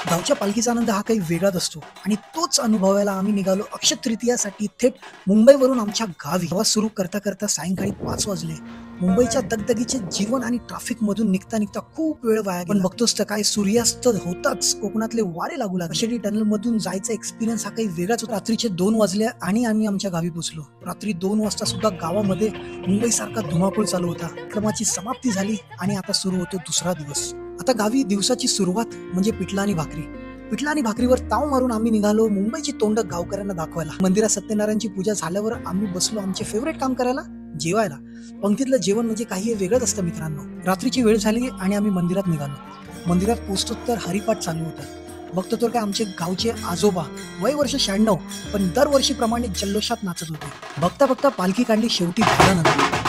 गावच्या पालखीचा आनंद हा काही वेगळाच असतो आणि तोच अनुभवायला आम्ही निघालो अक्षय तृतीयासाठी थेट मुंबईवरून आमच्या गावी. प्रवास सुरू करता करता सायंकाळी 5 वाजले. मुंबईच्या दगदगीचे जीवन आणि ट्रॅफिक मधून निघता निघता खूप वेळ वाया गेला. पण बघतोस तर काय सूर्यास्त होताच कोकणातले वारे लागू लागले. आषाढी टनल मधून जायचा एक्सपिरियन्स हा काही वेगळाच होता. रात्रीचे 2 वाजले आणि आम्ही आमच्या गावी पोहोचलो. रात्री 2 वाजता सुद्धा गावामध्ये मुंबईसारखा धुमाकूळ चालू होता. क्रमाची समाप्ती झाली आणि आता सुरू होतो दुसरा दिवस. आता गावी दिवसाची सुरुवात म्हणजे पिठला आणि भाकरी. पिठला आणि भाकरीवर ताव मारून आम्ही निघालो मुंबईची तोंड गावकऱ्यांना दाखवायला. मंदिरात सत्यनारायणची पूजा झाल्यावर आम्ही बसलो आमचे फेवरेट काम करायला, जेवायला. पंक्तीतलं जेवण म्हणजे काही वेगळंच असतं मित्रांनो. रात्रीची वेळ झाली आणि आम्ही मंदिरात निघालो. मंदिरात पोहोचतो तर हरिपाठ चालू होता. बघतो तर काय आमचे गावचे आजोबा, वय वर्ष 96, पण दरवर्षीप्रमाणे जल्लोषात नाचत होते. बघता बघता पालखी काढली शेवटी घरानंतर.